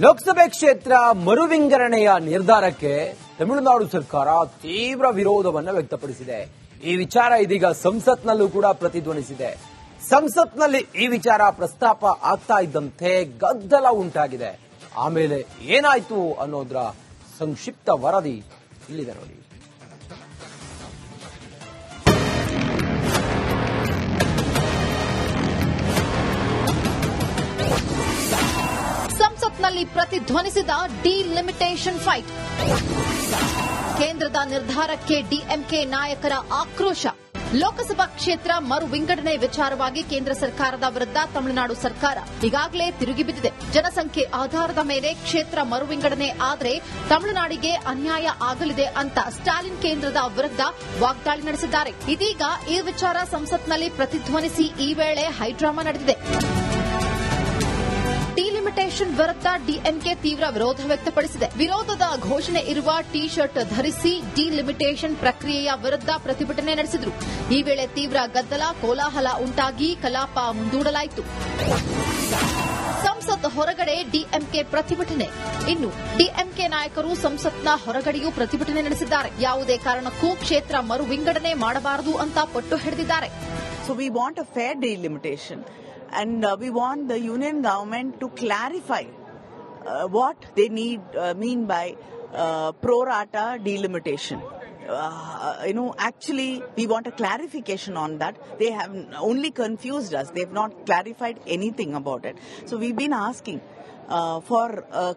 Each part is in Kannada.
ಲೋಕಸಭೆ ಕ್ಷೇತ್ರ ಮರುವಿಂಗಡಣೆಯ ನಿರ್ಧಾರಕ್ಕೆ ತಮಿಳುನಾಡು ಸರ್ಕಾರ ತೀವ್ರ ವಿರೋಧವನ್ನು ವ್ಯಕ್ತಪಡಿಸಿದೆ. ಈ ವಿಚಾರ ಇದೀಗ ಸಂಸತ್ನಲ್ಲೂ ಕೂಡ ಪ್ರತಿಧ್ವನಿಸಿದೆ. ಸಂಸತ್ನಲ್ಲಿ ಈ ವಿಚಾರ ಪ್ರಸ್ತಾಪ ಆಗ್ತಾ ಇದ್ದಂತೆ ಗದ್ದಲ ಉಂಟಾಗಿದೆ. ಆಮೇಲೆ ಏನಾಯ್ತು ಅನ್ನೋದ್ರ ಸಂಕ್ಷಿಪ್ತ ವರದಿ ಇಲ್ಲಿದೆ ನೋಡಿ. ಸಂಸತ್ನಲ್ಲಿ ಪ್ರತಿಧ್ವನಿಸಿದ ಡಿಲಿಮಿಟೇಷನ್ ಫೈಟ್. ಕೇಂದ್ರದ ನಿರ್ಧಾರಕ್ಕೆ ಡಿಎಂಕೆ ನಾಯಕರ ಆಕ್ರೋಶ. ಲೋಕಸಭಾ ಕ್ಷೇತ್ರ ಮರು ವಿಂಗಡಣೆ ವಿಚಾರವಾಗಿ ಕೇಂದ್ರ ಸರ್ಕಾರದ ವಿರುದ್ಧ ತಮಿಳುನಾಡು ಸರ್ಕಾರ ಈಗಾಗಲೇ ತಿರುಗಿಬಿದ್ದಿದೆ. ಜನಸಂಖ್ಯೆ ಆಧಾರದ ಮೇಲೆ ಕ್ಷೇತ್ರ ಮರು ವಿಂಗಡಣೆ ಆದರೆ ತಮಿಳುನಾಡಿಗೆ ಅನ್ಯಾಯ ಆಗಲಿದೆ ಅಂತ ಸ್ಟಾಲಿನ್ ಕೇಂದ್ರದ ವಿರುದ್ಧ ವಾಗ್ದಾಳಿ ನಡೆಸಿದ್ದಾರೆ. ಇದೀಗ ಈ ವಿಚಾರ ಸಂಸತ್ನಲ್ಲಿ ಪ್ರತಿಧ್ವನಿಸಿ ಈ ವೇಳೆ ಹೈಡ್ರಾಮಾ ನಡೆದಿದೆ. ಡಿಲಿಮಿಟೇಷನ್ ವಿರುದ್ಧ ಡಿಎಂಕೆ ತೀವ್ರ ವಿರೋಧ ವ್ಯಕ್ತಪಡಿಸಿದೆ. ವಿರೋಧದ ಘೋಷಣೆ ಇರುವ ಟಿ ಶರ್ಟ್ ಧರಿಸಿ ಡಿಲಿಮಿಟೇಷನ್ ಪ್ರಕ್ರಿಯೆಯ ವಿರುದ್ಧ ಪ್ರತಿಭಟನೆ ನಡೆಸಿದರು. ಈ ವೇಳೆ ತೀವ್ರ ಗದ್ದಲ ಕೋಲಾಹಲ ಉಂಟಾಗಿ ಕಲಾಪ ಮುಂದೂಡಲಾಯಿತು. ಸಂಸತ್ ಹೊರಗಡೆ ಡಿಎಂಕೆ ಪ್ರತಿಭಟನೆ. ಇನ್ನು ಡಿಎಂಕೆ ನಾಯಕರು ಸಂಸತ್ನ ಹೊರಗಡೆಯೂ ಪ್ರತಿಭಟನೆ ನಡೆಸಿದ್ದಾರೆ. ಯಾವುದೇ ಕಾರಣಕ್ಕೂ ಕ್ಷೇತ್ರ ಮರು ವಿಂಗಡಣೆ ಮಾಡಬಾರದು ಅಂತ ಪಟ್ಟು ಹಿಡಿದಿದ್ದಾರೆ. So we want a fair delimitation. And we want the union government to clarify what they mean by pro rata delimitation. Actually, we want a clarification on that. They have only confused us. They have not clarified anything about it. So we've been asking for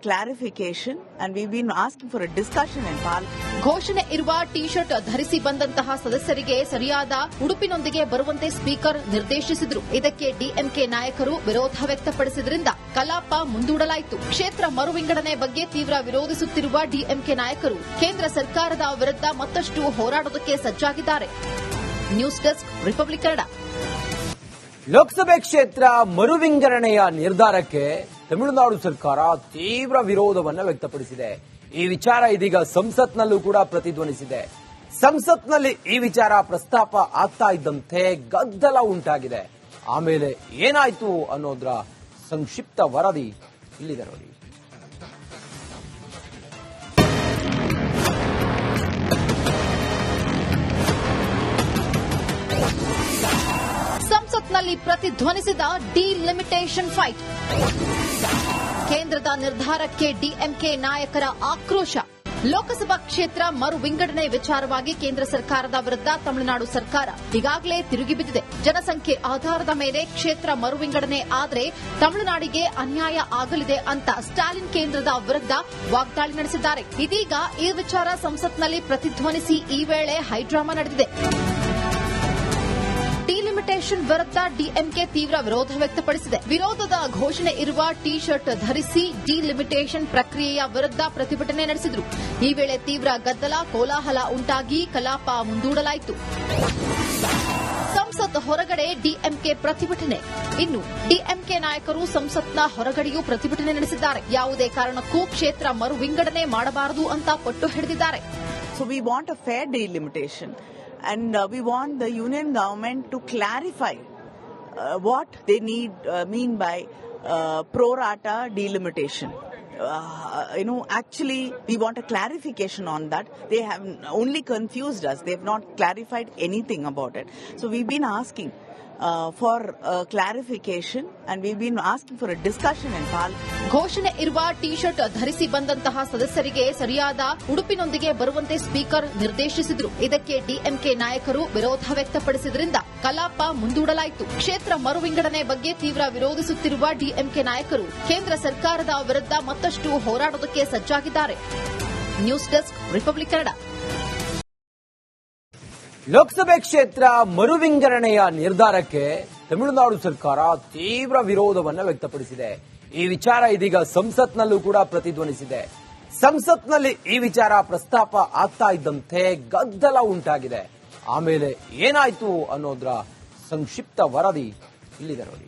clarification and we've been asking for a discussion in Parliament. ಘೋಷಣೆ ಇರುವ ಟಿ ಶರ್ಟ್ ಧರಿಸಿ ಬಂದಂತಹ ಸದಸ್ಯರಿಗೆ ಸರಿಯಾದ ಉಡುಪಿನೊಂದಿಗೆ ಬರುವಂತೆ ಸ್ಪೀಕರ್ ನಿರ್ದೇಶಿಸಿದರು. ಇದಕ್ಕೆ ಡಿಎಂಕೆ ನಾಯಕರು ವಿರೋಧ ವ್ಯಕ್ತಪಡಿಸಿದ್ರಿಂದ ಕಲಾಪ ಮುಂದೂಡಲಾಯಿತು. ಕ್ಷೇತ್ರ ಮರು ವಿಂಗಡಣೆ ಬಗ್ಗೆ ತೀವ್ರ ವಿರೋಧಿಸುತ್ತಿರುವ ಡಿಎಂಕೆ ನಾಯಕರು ಕೇಂದ್ರ ಸರ್ಕಾರದ ವಿರುದ್ಧ ಮತ್ತಷ್ಟು ಹೋರಾಡೋದಕ್ಕೆ ಸಜ್ಜಾಗಿದ್ದಾರೆ. News desk Republic Kannada. ಲೋಕಸಭೆ ಕ್ಷೇತ್ರ ಮರುವಿಂಗಡಣೆಯ ನಿರ್ಧಾರಕ್ಕೆ ತಮಿಳುನಾಡು ಸರ್ಕಾರ ತೀವ್ರ ವಿರೋಧವನ್ನು ವ್ಯಕ್ತಪಡಿಸಿದೆ. ಈ ವಿಚಾರ ಇದೀಗ ಸಂಸತ್ನಲ್ಲೂ ಕೂಡ ಪ್ರತಿಧ್ವನಿಸಿದೆ. ಸಂಸತ್ನಲ್ಲಿ ಈ ವಿಚಾರ ಪ್ರಸ್ತಾಪ ಆಗ್ತಾ ಇದ್ದಂತೆ ಗದ್ದಲ ಉಂಟಾಗಿದೆ. ಆಮೇಲೆ ಏನಾಯ್ತು ಅನ್ನೋದ್ರ ಸಂಕ್ಷಿಪ್ತ ವರದಿ ಇಲ್ಲಿದೆ ನೋಡಿ. ಸಂಸತ್ನಲ್ಲಿ ಪ್ರತಿಧ್ವನಿಸಿದ ಡಿಲಿಮಿಟೇಷನ್ ಫೈಟ್. ಕೇಂದ್ರದ ನಿರ್ಧಾರಕ್ಕೆ ಡಿಎಂಕೆ ನಾಯಕರ ಆಕ್ರೋಶ. ಲೋಕಸಭಾ ಕ್ಷೇತ್ರ ಮರು ವಿಂಗಡಣೆ ವಿಚಾರವಾಗಿ ಕೇಂದ್ರ ಸರ್ಕಾರದ ವಿರುದ್ಧ ತಮಿಳುನಾಡು ಸರ್ಕಾರ ಈಗಾಗಲೇ ತಿರುಗಿಬಿದ್ದಿದೆ. ಜನಸಂಖ್ಯೆ ಆಧಾರದ ಮೇಲೆ ಕ್ಷೇತ್ರ ಮರು ವಿಂಗಡಣೆ ಆದರೆ ತಮಿಳುನಾಡಿಗೆ ಅನ್ಯಾಯ ಆಗಲಿದೆ ಅಂತ ಸ್ಟಾಲಿನ್ ಕೇಂದ್ರದ ವಿರುದ್ಧ ವಾಗ್ದಾಳಿ ನಡೆಸಿದ್ದಾರೆ. ಇದೀಗ ಈ ವಿಚಾರ ಸಂಸತ್ನಲ್ಲಿ ಪ್ರತಿಧ್ವನಿಸಿ ಈ ವೇಳೆ ಹೈಡ್ರಾಮಾ ನಡೆದಿದೆ. ಡಿಲಿಮಿಟೇಷನ್ ವಿರುದ್ಧ ಡಿಎಂಕೆ ತೀವ್ರ ವಿರೋಧ ವ್ಯಕ್ತಪಡಿಸಿದೆ. ವಿರೋಧದ ಘೋಷಣೆ ಇರುವ ಟಿ ಶರ್ಟ್ ಧರಿಸಿ ಡಿಲಿಮಿಟೇಷನ್ ಪ್ರಕ್ರಿಯೆಯ ವಿರುದ್ಧ ಪ್ರತಿಭಟನೆ ನಡೆಸಿದರು. ಈ ವೇಳೆ ತೀವ್ರ ಗದ್ದಲ ಕೋಲಾಹಲ ಉಂಟಾಗಿ ಕಲಾಪ ಮುಂದೂಡಲಾಯಿತು. ಸಂಸತ್ ಹೊರಗಡೆ ಡಿಎಂಕೆ ಪ್ರತಿಭಟನೆ. ಇನ್ನು ಡಿಎಂಕೆ ನಾಯಕರು ಸಂಸತ್ನ ಹೊರಗಡೆಯೂ ಪ್ರತಿಭಟನೆ ನಡೆಸಿದ್ದಾರೆ. ಯಾವುದೇ ಕಾರಣಕ್ಕೂ ಕ್ಷೇತ್ರ ಮರು ವಿಂಗಡಣೆ ಮಾಡಬಾರದು ಅಂತ ಪಟ್ಟು ಹಿಡಿದಿದ್ದಾರೆ. So we want a fair delimitation. And we want the union government to clarify what they mean by pro rata delimitation. Actually, we want a clarification on that. They have only confused us. They have not clarified anything about it. So we've been asking for clarification and we've been asking for a discussion in Parliament. ಘೋಷಣೆ ಇರುವ ಟಿ ಶರ್ಟ್ ಧರಿಸಿ ಬಂದಂತಹ ಸದಸ್ಯರಿಗೆ ಸರಿಯಾದ ಉಡುಪಿನೊಂದಿಗೆ ಬರುವಂತೆ ಸ್ಪೀಕರ್ ನಿರ್ದೇಶಿಸಿದರು. ಇದಕ್ಕೆ ಡಿಎಂಕೆ ನಾಯಕರು ವಿರೋಧ ವ್ಯಕ್ತಪಡಿಸಿದ್ರಿಂದ ಕಲಾಪ ಮುಂದೂಡಲಾಯಿತು. ಕ್ಷೇತ್ರ ಮರು ವಿಂಗಡಣೆ ಬಗ್ಗೆ ತೀವ್ರ ವಿರೋಧಿಸುತ್ತಿರುವ ಡಿಎಂಕೆ ನಾಯಕರು ಕೇಂದ್ರ ಸರ್ಕಾರದ ವಿರುದ್ಧ ಮತ್ತಷ್ಟು ಹೋರಾಡೋದಕ್ಕೆ ಸಜ್ಜಾಗಿದ್ದಾರೆ. News desk Republic Kannada. ಲೋಕಸಭೆ ಕ್ಷೇತ್ರ ಮರುವಿಂಗಡಣೆಯ ನಿರ್ಧಾರಕ್ಕೆ ತಮಿಳುನಾಡು ಸರ್ಕಾರ ತೀವ್ರ ವಿರೋಧವನ್ನು ವ್ಯಕ್ತಪಡಿಸಿದೆ. ಈ ವಿಚಾರ ಇದೀಗ ಸಂಸತ್ನಲ್ಲೂ ಕೂಡ ಪ್ರತಿಧ್ವನಿಸಿದೆ. ಸಂಸತ್ನಲ್ಲಿ ಈ ವಿಚಾರ ಪ್ರಸ್ತಾಪ ಆಗ್ತಾ ಇದ್ದಂತೆ ಗದ್ದಲ ಉಂಟಾಗಿದೆ. ಆಮೇಲೆ ಏನಾಯ್ತು ಅನ್ನೋದ್ರ ಸಂಕ್ಷಿಪ್ತ ವರದಿ ಇಲ್ಲಿದೆ ನೋಡಿ.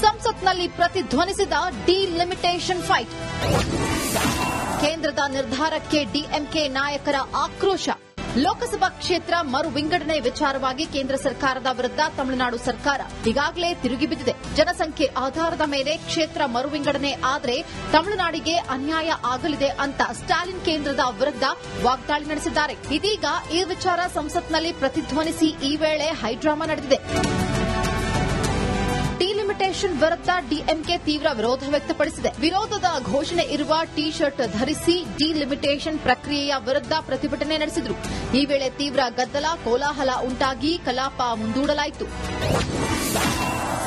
ಸಂಸತ್ನಲ್ಲಿ ಪ್ರತಿಧ್ವನಿಸಿದ ಡಿಲಿಮಿಟೇಷನ್ ಫೈಟ್. ಕೇಂದ್ರದ ನಿರ್ಧಾರಕ್ಕೆ ಡಿಎಂಕೆ ನಾಯಕರ ಆಕ್ರೋಶ. ಲೋಕಸಭಾ ಕ್ಷೇತ್ರ ಮರು ವಿಂಗಡಣೆ ವಿಚಾರವಾಗಿ ಕೇಂದ್ರ ಸರ್ಕಾರದ ವಿರುದ್ಧ ತಮಿಳುನಾಡು ಸರ್ಕಾರ ಈಗಾಗಲೇ ತಿರುಗಿಬಿದ್ದಿದೆ. ಜನಸಂಖ್ಯೆ ಆಧಾರದ ಮೇಲೆ ಕ್ಷೇತ್ರ ಮರು ವಿಂಗಡಣೆ ಆದರೆ ತಮಿಳುನಾಡಿಗೆ ಅನ್ಯಾಯ ಆಗಲಿದೆ ಅಂತ ಸ್ಟಾಲಿನ್ ಕೇಂದ್ರದ ವಿರುದ್ಧ ವಾಗ್ದಾಳಿ ನಡೆಸಿದ್ದಾರೆ. ಇದೀಗ ಈ ವಿಚಾರ ಸಂಸತ್ನಲ್ಲಿ ಪ್ರತಿಧ್ವನಿಸಿ ಈ ವೇಳೆ ಹೈಡ್ರಾಮಾ ನಡೆದಿದೆ. ಡಿಲಿಮಿಟೇಷನ್ ವಿರುದ್ಧ ಡಿಎಂಕೆ ತೀವ್ರ ವಿರೋಧ ವ್ಯಕ್ತಪಡಿಸಿದೆ. ವಿರೋಧದ ಘೋಷಣೆ ಇರುವ ಟಿ ಶರ್ಟ್ ಧರಿಸಿ ಡಿಲಿಮಿಟೇಷನ್ ಪ್ರಕ್ರಿಯೆಯ ವಿರುದ್ಧ ಪ್ರತಿಭಟನೆ ನಡೆಸಿದರು. ಈ ವೇಳೆ ತೀವ್ರ ಗದ್ದಲ ಕೋಲಾಹಲ ಉಂಟಾಗಿ ಕಲಾಪ ಮುಂದೂಡಲಾಯಿತು.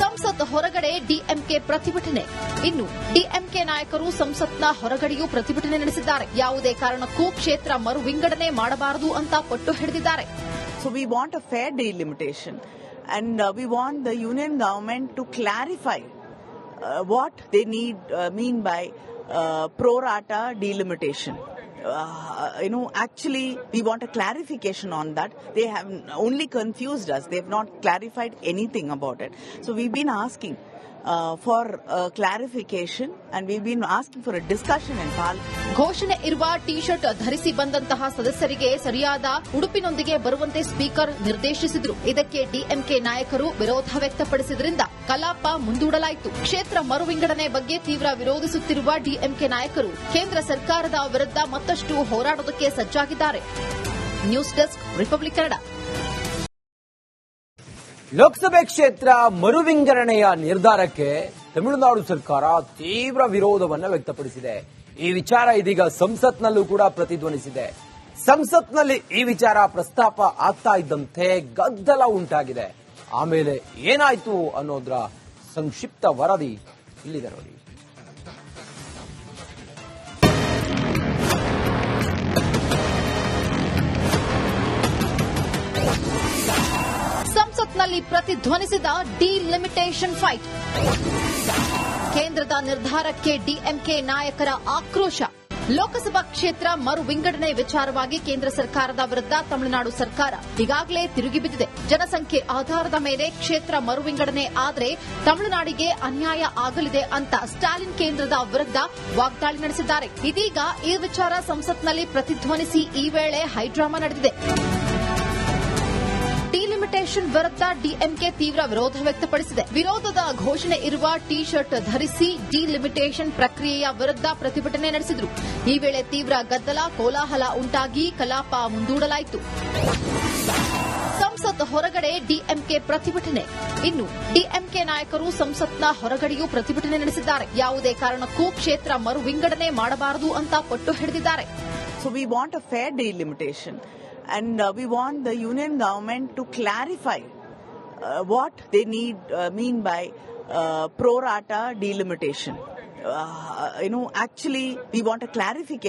ಸಂಸತ್ ಹೊರಗಡೆ ಡಿಎಂಕೆ ಪ್ರತಿಭಟನೆ. ಇನ್ನು ಡಿಎಂಕೆ ನಾಯಕರು ಸಂಸತ್ನ ಹೊರಗಡೆಯೂ ಪ್ರತಿಭಟನೆ ನಡೆಸಿದ್ದಾರೆ. ಯಾವುದೇ ಕಾರಣಕ್ಕೂ ಕ್ಷೇತ್ರ ಮರು ವಿಂಗಡಣೆ ಮಾಡಬಾರದು ಅಂತ ಪಟ್ಟು ಹಿಡಿದಿದ್ದಾರೆ. So we want a fair delimitation. And we want the union government to clarify what they mean by pro rata delimitation. Actually, we want a clarification on that. They have only confused us. They have not clarified anything about it. So we've been asking for clarification, and we've been asking for a discussion in Parliament. ಘೋಷಣೆ ಇರುವ ಟಿ ಶರ್ಟ್ ಧರಿಸಿ ಬಂದಂತಹ ಸದಸ್ಯರಿಗೆ ಸರಿಯಾದ ಉಡುಪಿನೊಂದಿಗೆ ಬರುವಂತೆ ಸ್ಪೀಕರ್ ನಿರ್ದೇಶಿಸಿದರು. ಇದಕ್ಕೆ ಡಿಎಂಕೆ ನಾಯಕರು ವಿರೋಧ ವ್ಯಕ್ತಪಡಿಸಿದ್ರಿಂದ ಕಲಾಪ ಮುಂದೂಡಲಾಯಿತು. ಕ್ಷೇತ್ರ ಮರು ವಿಂಗಡಣೆ ಬಗ್ಗೆ ತೀವ್ರ ವಿರೋಧಿಸುತ್ತಿರುವ ಡಿಎಂಕೆ ನಾಯಕರು ಕೇಂದ್ರ ಸರ್ಕಾರದ ವಿರುದ್ಧ ಮತ್ತಷ್ಟು ಹೋರಾಡೋದಕ್ಕೆ ಸಜ್ಜಾಗಿದ್ದಾರೆ. News desk Republic Kannada. ಲೋಕಸಭೆ ಕ್ಷೇತ್ರ ಮರು ವಿಂಗಡಣೆಯ ನಿರ್ಧಾರಕ್ಕೆ ತಮಿಳುನಾಡು ಸರ್ಕಾರ ತೀವ್ರ ವಿರೋಧವನ್ನು ವ್ಯಕ್ತಪಡಿಸಿದೆ. ಈ ವಿಚಾರ ಇದೀಗ ಸಂಸತ್ನಲ್ಲೂ ಕೂಡ ಪ್ರತಿಧ್ವನಿಸಿದೆ. ಸಂಸತ್ನಲ್ಲಿ ಈ ವಿಚಾರ ಪ್ರಸ್ತಾಪ ಆಗ್ತಾ ಇದ್ದಂತೆ ಗದ್ದಲ ಉಂಟಾಗಿದೆ. ಆಮೇಲೆ ಏನಾಯ್ತು ಅನ್ನೋದ್ರ ಸಂಕ್ಷಿಪ್ತ ವರದಿ ಇಲ್ಲಿದೆ ನೋಡಿ. ಸಂಸತ್ನಲ್ಲಿ ಪ್ರತಿಧ್ವನಿಸಿದ ಡಿಲಿಮಿಟೇಷನ್ ಫೈಟ್. ಕೇಂದ್ರದ ನಿರ್ಧಾರಕ್ಕೆ ಡಿಎಂಕೆ ನಾಯಕರ ಆಕ್ರೋಶ. ಲೋಕಸಭಾ ಕ್ಷೇತ್ರ ಮರು ವಿಂಗಡಣೆ ವಿಚಾರವಾಗಿ ಕೇಂದ್ರ ಸರ್ಕಾರದ ವಿರುದ್ಧ ತಮಿಳುನಾಡು ಸರ್ಕಾರ ಈಗಾಗಲೇ ತಿರುಗಿಬಿದ್ದಿದೆ. ಜನಸಂಖ್ಯೆ ಆಧಾರದ ಮೇಲೆ ಕ್ಷೇತ್ರ ಮರು ವಿಂಗಡಣೆ ಆದರೆ ತಮಿಳುನಾಡಿಗೆ ಅನ್ಯಾಯ ಆಗಲಿದೆ ಅಂತ ಸ್ಟಾಲಿನ್ ಕೇಂದ್ರದ ವಿರುದ್ಧ ವಾಗ್ದಾಳಿ ನಡೆಸಿದ್ದಾರೆ. ಇದೀಗ ಈ ವಿಚಾರ ಸಂಸತ್ನಲ್ಲಿ ಪ್ರತಿಧ್ವನಿಸಿ ಈ ವೇಳೆ ಹೈಡ್ರಾಮಾ ನಡೆದಿದೆ. ಡಿಲಿಮಿಟೇಷನ್ ವಿರುದ್ಧ ಡಿಎಂಕೆ ತೀವ್ರ ವಿರೋಧ ವ್ಯಕ್ತಪಡಿಸಿದೆ. ವಿರೋಧದ ಘೋಷಣೆ ಇರುವ ಟಿ ಶರ್ಟ್ ಧರಿಸಿ ಡಿಲಿಮಿಟೇಷನ್ ಪ್ರಕ್ರಿಯೆಯ ವಿರುದ್ಧ ಪ್ರತಿಭಟನೆ ನಡೆಸಿದರು. ಈ ವೇಳೆ ತೀವ್ರ ಗದ್ದಲ ಕೋಲಾಹಲ ಉಂಟಾಗಿ ಕಲಾಪ ಮುಂದೂಡಲಾಯಿತು. ಸಂಸತ್ ಹೊರಗಡೆ ಡಿಎಂಕೆ ಪ್ರತಿಭಟನೆ. ಇನ್ನು ಡಿಎಂಕೆ ನಾಯಕರು ಸಂಸತ್ನ ಹೊರಗಡೆಯೂ ಪ್ರತಿಭಟನೆ ನಡೆಸಿದ್ದಾರೆ. ಯಾವುದೇ ಕಾರಣಕ್ಕೂ ಕ್ಷೇತ್ರ ಮರು ವಿಂಗಡಣೆ ಮಾಡಬಾರದು ಅಂತ ಪಟ್ಟು ಹಿಡಿದಿದ್ದಾರೆ. So we want a fair delimitation. And we want the union government to clarify what they mean by pro rata delimitation. Actually, we want a clarification.